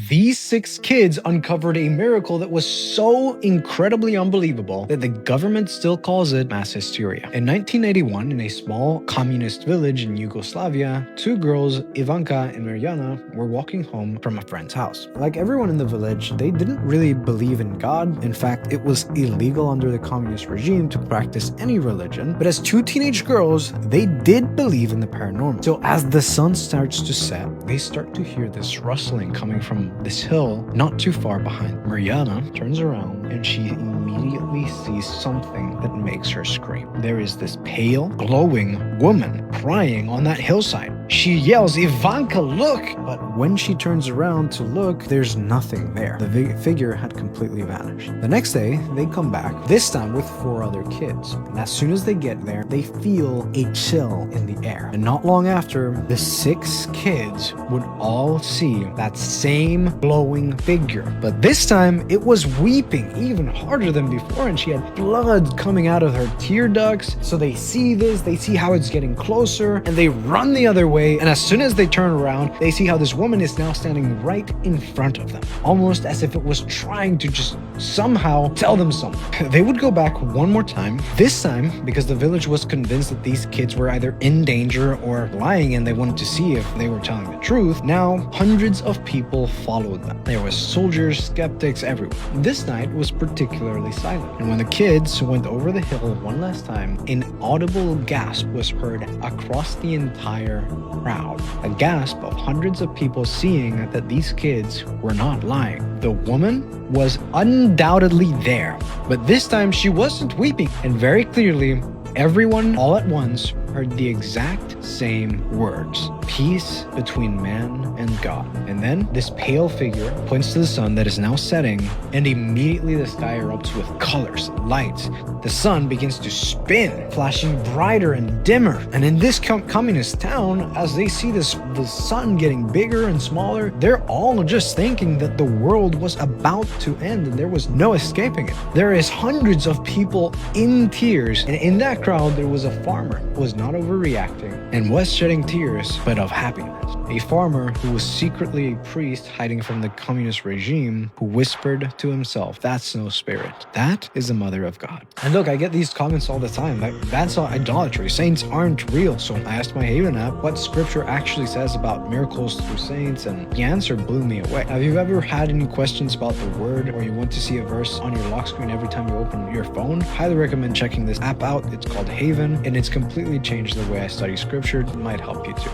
These 6 kids uncovered a miracle that was so incredibly unbelievable that the government still calls it mass hysteria. In 1981, in a small communist village in Yugoslavia, 2 girls, Ivanka and Mirjana, were walking home from a friend's house. Like everyone in the village, they didn't really believe in God. In fact, it was illegal under the communist regime to practice any religion. But as 2 teenage girls, they did believe in the paranormal. So as the sun starts to set, they start to hear this rustling coming from this hill not too far behind. Mirjana turns around and she immediately sees something that makes her scream. There is this pale, glowing woman crying on that hillside. She yells, "Ivanka, look!" But when she turns around to look, there's nothing there. The figure had completely vanished. The next day, they come back, this time with 4 other kids. And as soon as they get there, they feel a chill in the air. And not long after, the 6 kids would all see that same glowing figure. But this time, it was weeping even harder than before, and she had blood coming out of her tear ducts. So they see this, they see how it's getting closer, and they run the other way. And as soon as they turn around, they see how this woman is now standing right in front of them, almost as if it was trying to just somehow tell them something. They would go back one more time, this time because the village was convinced that these kids were either in danger or lying and they wanted to see if they were telling the truth. Now, hundreds of people followed them. There was soldiers, skeptics, everyone. This night was particularly silent, and when the kids went over the hill one last time, an audible gasp was heard across the entire crowd. A gasp of hundreds of people seeing that these kids were not lying. The woman was undoubtedly there, but this time she wasn't weeping, and very clearly, everyone all at once heard the exact same words: peace between man and God. And then this pale figure points to the sun that is now setting, and immediately the sky erupts with colors, lights. The sun begins to spin, flashing brighter and dimmer. And in this communist town, as they see the sun getting bigger and smaller, they're all just thinking that the world was about to end and there was no escaping it. There is hundreds of people in tears, and in that crowd there was a farmer who was not overreacting and was shedding tears, but of happiness. A farmer who was secretly a priest hiding from the communist regime, who whispered to himself, "That's no spirit. That is the mother of God." And look, I get these comments all the time. That's not idolatry. Saints aren't real. So I asked my Haven app what scripture actually says about miracles through saints, and the answer blew me away. Have you ever had any questions about the word, or you want to see a verse on your lock screen every time you open your phone? Highly recommend checking this app out. It's called Haven, and it's completely changed the way I study scripture. It might help you too.